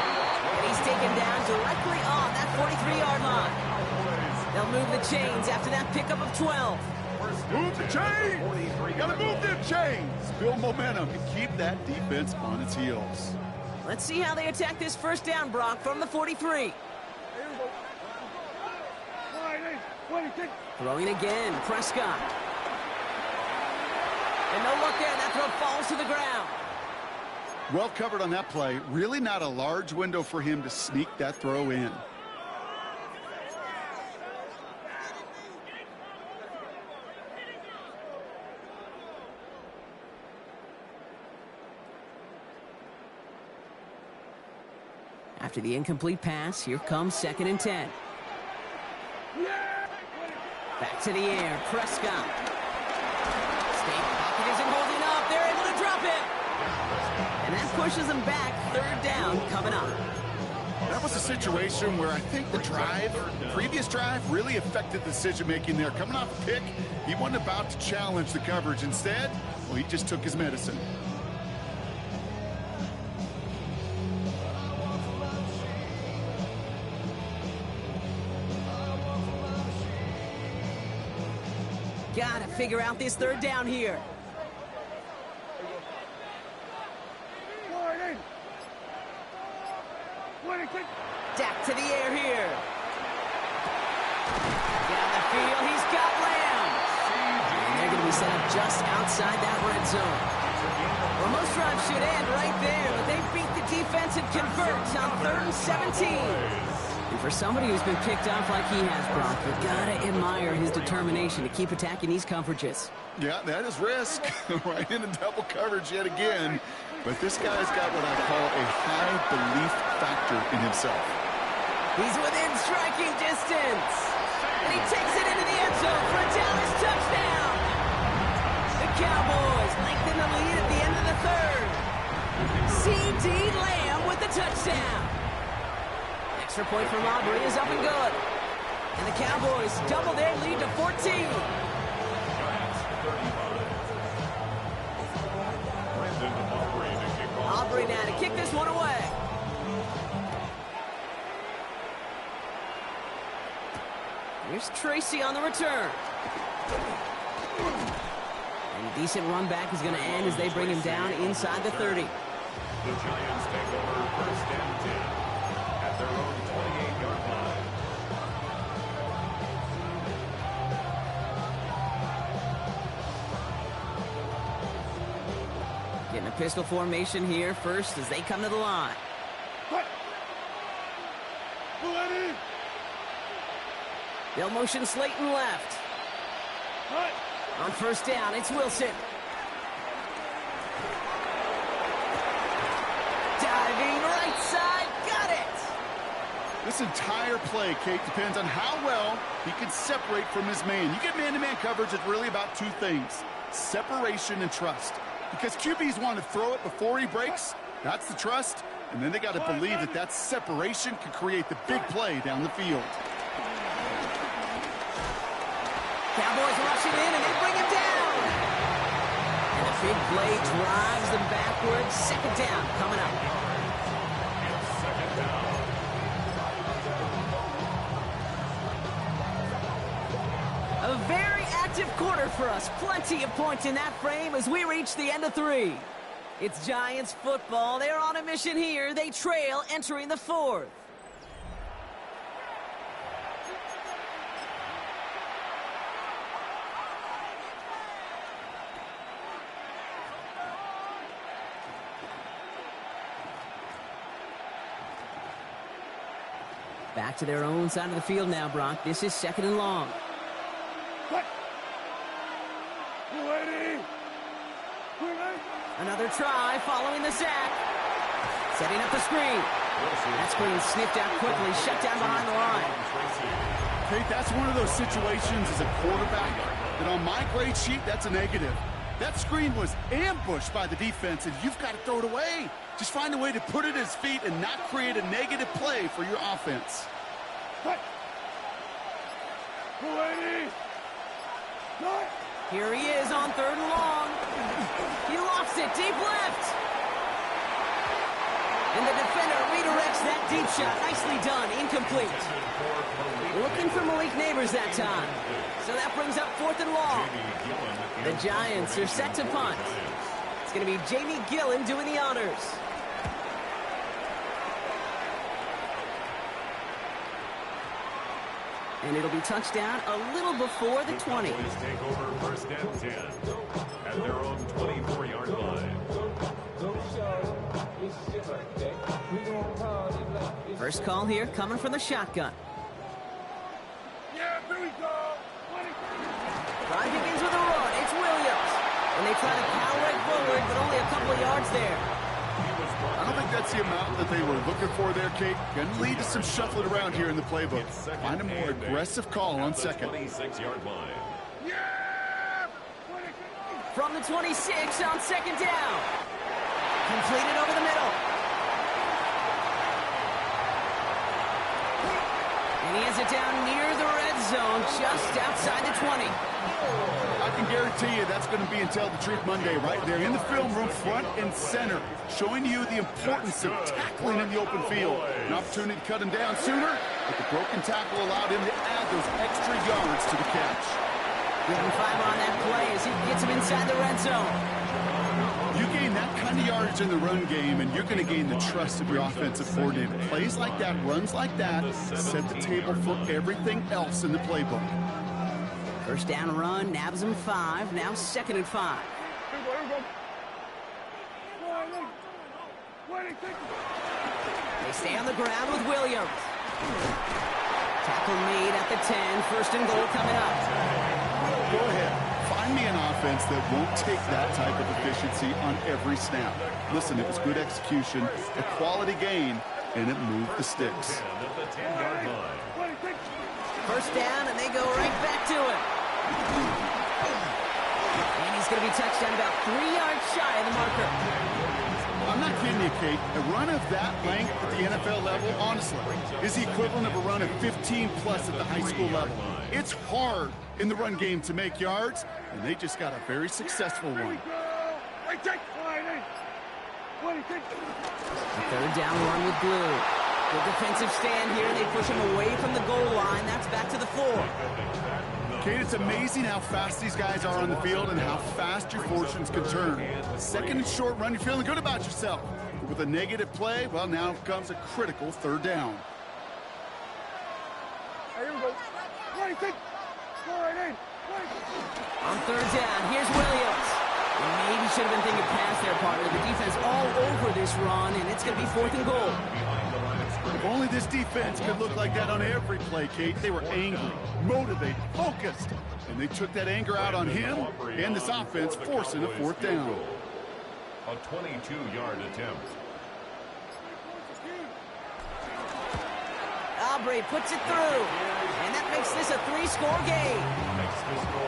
And he's taken down directly on that 43-yard line. They'll move the chains after that pickup of 12. Move the chains! Gotta move them chains! Build momentum and keep that defense on its heels. Let's see how they attack this first down, Brock, from the 43. Throwing again, Prescott. And no look there, that throw falls to the ground. Well covered on that play. Really not a large window for him to sneak that throw in. After the incomplete pass, here comes 2nd and 10. Back to the air, Prescott. State pocket isn't holding up. They're able to drop it. And that pushes them back. 3rd down coming up. That was a situation where I think the previous drive, really affected the decision-making there. Coming off a pick, he wasn't about to challenge the coverage. Instead, well, he just took his medicine. Gotta figure out this 3rd down here. Dak to the air here. Down the field, he's got Lamb. And they're going to be set up just outside that red zone. Well, most drives should end right there, but they beat the defense and convert on 3rd and 17. And for somebody who's been picked off like he has, Brock, you gotta admire his determination to keep attacking these coverages. Yeah, that is risk. Right into double coverage yet again. But this guy's got what I call a high belief factor in himself. He's within striking distance. And he takes it into the end zone for a Dallas touchdown. The Cowboys lengthen the lead at the end of the 3rd. C.D. Lamb with the touchdown. Extra point from Aubrey is up and good. And the Cowboys double their lead to 14. Aubrey now to kick this one away. Here's Tracy on the return. And a decent run back is going to end as they bring him down inside the 30. The Giants take over 1st and 10 at their own 28-yard line. Getting a pistol formation here first as they come to the line. They'll motion Slayton left. On 1st down, it's Wilson. Diving right side, got it! This entire play, Kate, depends on how well he can separate from his man. You get man-to-man coverage, it's really about 2 things: separation and trust. Because QBs want to throw it before he breaks, that's the trust, and then they got to believe that that separation can create the big play down the field. Cowboys rushing in, and they bring him down. And a big play drives them backwards. 2nd down coming up. It's 2nd down. A very active quarter for us. Plenty of points in that frame as we reach the end of 3. It's Giants football. They're on a mission here. They trail entering the 4th. Back to their own side of the field now, Brock. This is 2nd and long. Another try following the sack. Setting up the screen. That screen sniffed out quickly, shut down behind the line. Kate, that's one of those situations as a quarterback that on my grade sheet, that's a negative. That screen was ambushed by the defense, and you've got to throw it away. Just find a way to put it at his feet and not create a negative play for your offense. Here he is on 3rd and long. He lofts it deep left. And the defender redirects that deep shot. Nicely done. Incomplete. Looking for Malik Neighbors that time. So that brings up 4th and long. The Giants are set to punt. It's going to be Jamie Gillen doing the honors. And it'll be touchdown a little before the 20. Cowboys take over 1st and 10 at their own 24-yard line. First call here coming from the shotgun. Yeah, here we go. Drive begins with a run. It's Williams. And they try to power right forward, but only a couple of yards there. I don't think that's the amount that they were looking for there, Kate. Going to lead to some shuffling around here in the playbook. Find a more aggressive call on second. 26-yard line. Yeah! From the 26 on 2nd down. Completed over the middle. And he has it down near the red zone, just outside the 20. I can guarantee you that's going to be Until the Truth Monday right there in the film room, front and center, showing you the importance of tackling in the open field. An opportunity to cut him down sooner, but the broken tackle allowed him to add those extra yards to the catch. Giving 5 on that play as he gets him inside the red zone. You gain that kind of yardage in the run game, and you're going to gain the trust of your offensive coordinator. Plays like that, runs like that, set the table for everything else in the playbook. First down run, nabs him 5, now 2nd and 5. They stay on the ground with Williams. Tackle made at the 10, 1st and goal coming up. Go ahead, find me an offense that won't take that type of efficiency on every snap. Listen, it was good execution, a quality gain, and it moved the sticks. First down, and they go right back to it. And he's going to be touched down about 3 yards shy of the marker. I'm not kidding you, Kate. A run of that length at the NFL level, honestly, is the equivalent of a run of 15-plus at the high school level. It's hard in the run game to make yards, and they just got a very successful one. The 3rd down run with Blue. Good defensive stand here. They push him away from the goal line. That's back to the 4. Kate, it's amazing how fast these guys are on the field and how fast your fortunes can turn. 2nd and short run, you're feeling good about yourself. But with a negative play, well, now comes a critical 3rd down. On 3rd down, here's Williams. And maybe should have been thinking pass there, partner. The defense all over this run, and it's going to be 4th and goal. If only this defense could look like that on every play, Kate. They were angry, motivated, focused, and they took that anger out on him and this offense, forcing a 4th down. A 22-yard attempt. Aubrey puts it through, and that makes this a 3-score game.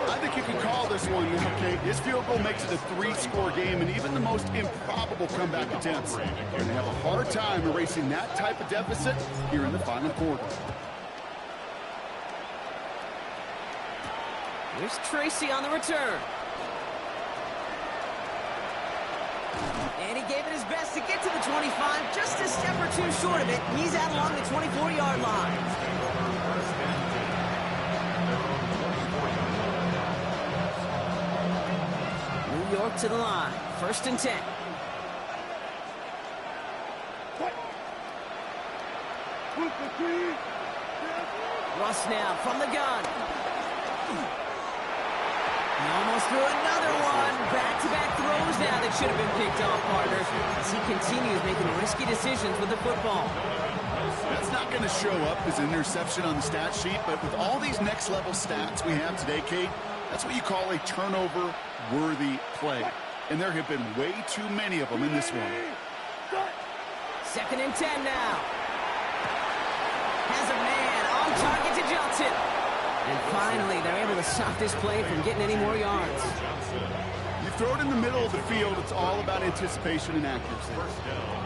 I think you can call this one now, Kate. This field goal makes it a 3-score game, and even the most improbable comeback attempts are going to have a hard time erasing that type of deficit here in the final quarter. Here's Tracy on the return. And he gave it his best to get to the 25, just a step or 2 short of it. He's out along the 24-yard line. New York to the line, 1st and 10. Russ now from the gun. He almost threw another one. Back-to-back throws now that should have been picked off, partner, as he continues making risky decisions with the football. That's not going to show up as an interception on the stat sheet, but with all these next-level stats we have today, Kate, that's what you call a turnover-worthy play. And there have been way too many of them in this one. Second and 10 now. Has a man on target to Johnson. And finally, they're able to stop this play from getting any more yards. You throw it in the middle of the field, it's all about anticipation and accuracy.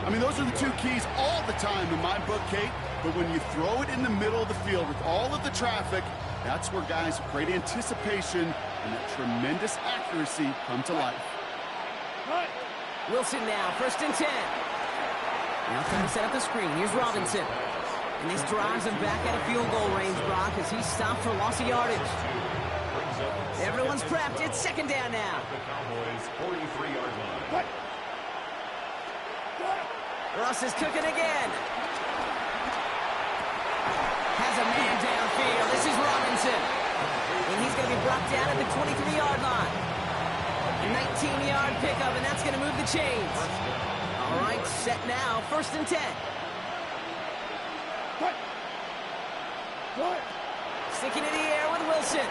I mean, those are the two keys all the time in my book, Kate. But when you throw it in the middle of the field with all of the traffic, that's where guys with great anticipation and that tremendous accuracy come to life. Wilson now, first and 10. Now trying to set up the screen. Here's Robinson. And this drives him back at a field goal range, Brock, as he stopped for loss of yardage. Everyone's prepped. It's second down now. The Cowboys' 43-yard line. Russ is cooking again. Has a man downfield. This is Robinson. And he's going to be brought down at the 23-yard line. A 19-yard pickup, and that's going to move the chains. All right, set now. First and 10. Sticking in the air with Wilson.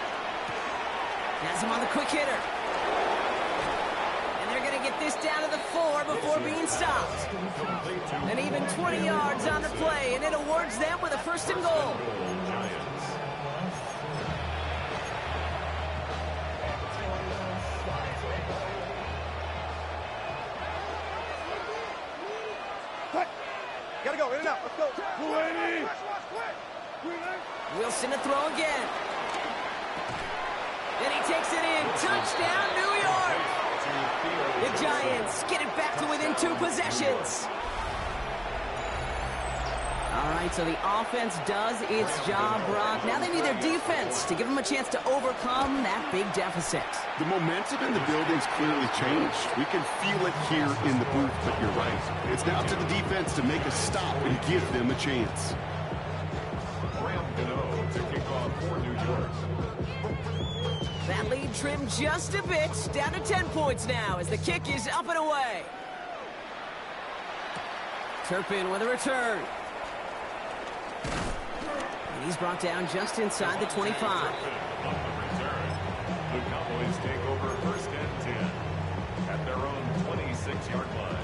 Has him on the quick hitter. And they're going to get this down to the 4 before being stopped. And even 20 yards on the play, and it awards them with a first and goal. Gotta go, in and out. Let's go. Wilson to throw again. And he takes it in. Touchdown, New York. The Giants get it back to within 2 possessions. All right, so the offense does its job, Brock. Now they need their defense to give them a chance to overcome that big deficit. The momentum in the building's clearly changed. We can feel it here in the booth, but you're right. It's now to the defense to make a stop and give them a chance. To kick off for New York. That lead trimmed just a bit, down to 10 points now as the kick is up and away. Turpin with a return. And he's brought down just inside the 25. On the return, the Cowboys take over first and 10 at their own 26-yard line.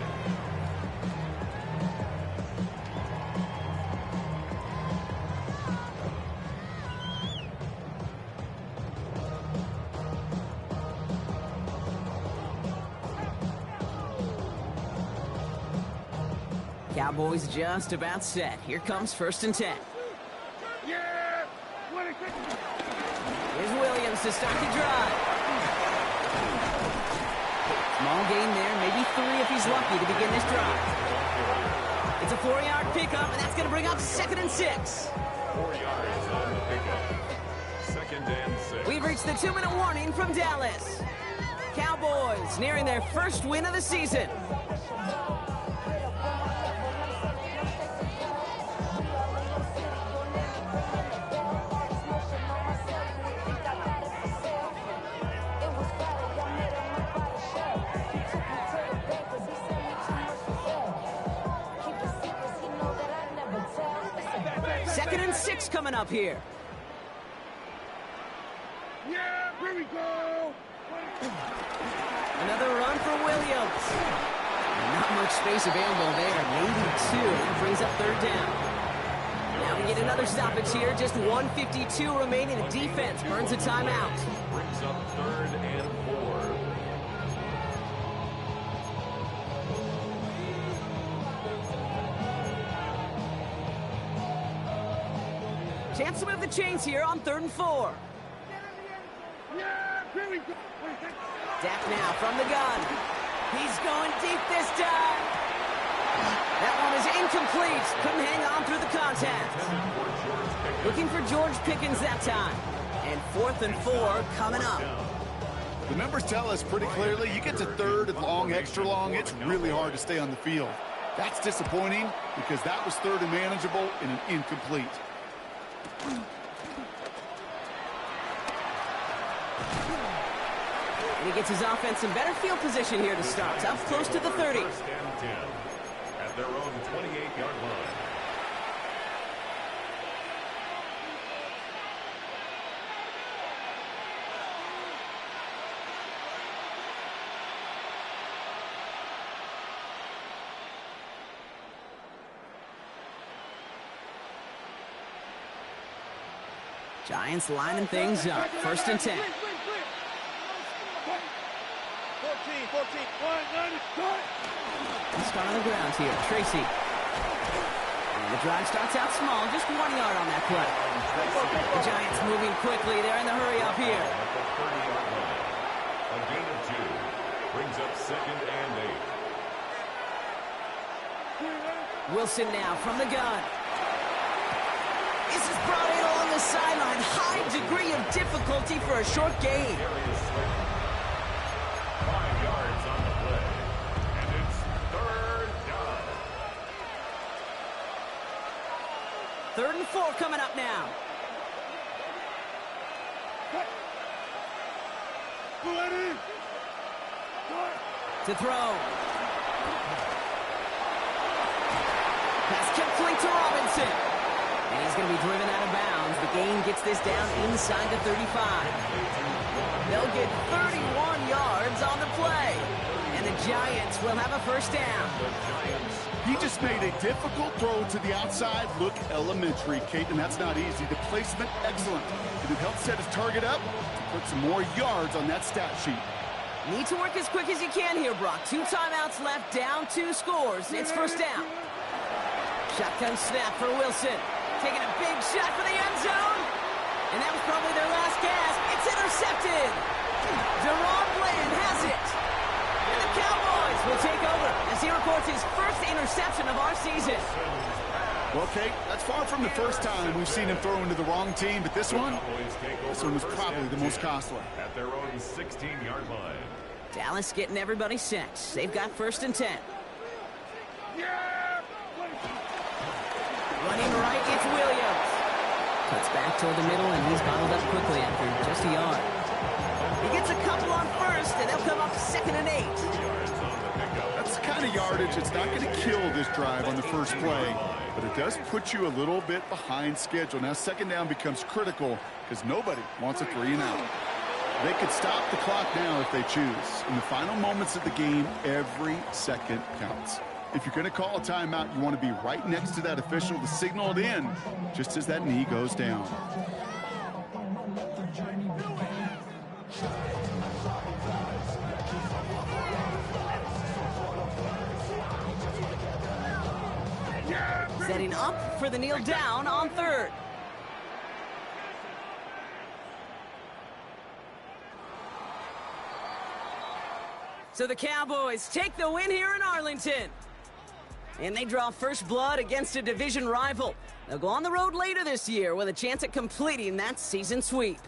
Cowboys just about set. Here comes first and 10. Yeah! Here's Williams to start the drive. Small gain there, maybe 3 if he's lucky to begin this drive. It's a 4-yard pickup, and that's going to bring up second and 6. 4 yards on the pickup. Second and 6. We've reached the 2-minute warning from Dallas. Cowboys nearing their first win of the season. Second and 6 coming up here. Yeah, here we go! Another run for Williams. Not much space available there. Maybe 2. That brings up third down. Now we get another stoppage here. Just 1:52 remaining. The defense burns a timeout. Brings up third and 4. Chance to move the chains here on 3rd and 4. Yeah, here we go! Dak now from the gun. He's going deep this time. That one is incomplete. Couldn't hang on through the contact. Looking for George Pickens that time. And 4th and 4 coming up. The numbers tell us pretty clearly, you get to 3rd and long, extra long, it's really hard to stay on the field. That's disappointing because that was 3rd and manageable and an incomplete. And he gets his offense in better field position here to start. Up close to the 30. First and 10 at their own 28-yard line. Giants lining things up. 1st and 10. 14, 190, Start on the ground here. Tracy. And the drive starts out small. Just 1 yard on that play. The Giants moving quickly. They're in the hurry up here. A gain of 2 brings up 2nd and 8. Wilson now from the gun. This is brought in along the sideline. High degree of difficulty for a short gain. 5 yards on the play. And it's 3rd down. 3rd and 4 coming up now. To throw. Pass kept flicked to Robinson. And he's going to be driven out of bounds. The gain gets this down inside the 35. They'll get 31 yards on the play. And the Giants will have a 1st down. He just made a difficult throw to the outside. Look elementary, Kate, and that's not easy. The placement, excellent. And it helped set his target up to put some more yards on that stat sheet. Need to work as quick as you can here, Brock. 2 timeouts left, down 2 scores. It's 1st down. Shotgun snap for Wilson. Taking a big shot for the end zone. And that was probably their last gasp. It's intercepted. Deron Bland has it. And the Cowboys will take over as he records his 1st interception of our season. Well, Kate, that's far from the first time we've seen him throw into the wrong team, but this one was probably the most costly. At their own 16-yard line. Dallas getting everybody set. They've got 1st and 10. Running right, it's Williams. Cuts back toward the middle, and he's bottled up quickly after just a yard. He gets a couple on 1st, and they'll come up 2nd and 8. That's the kind of yardage that's not going to kill this drive on the first play, but it does put you a little bit behind schedule. Now 2nd down becomes critical because nobody wants a 3 and out. They could stop the clock now if they choose. In the final moments of the game, every second counts. If you're going to call a timeout, you want to be right next to that official to signal it in just as that knee goes down. Setting up for the kneel down on 3rd. So the Cowboys take the win here in Arlington. And they draw first blood against a division rival. They'll go on the road later this year with a chance at completing that season sweep.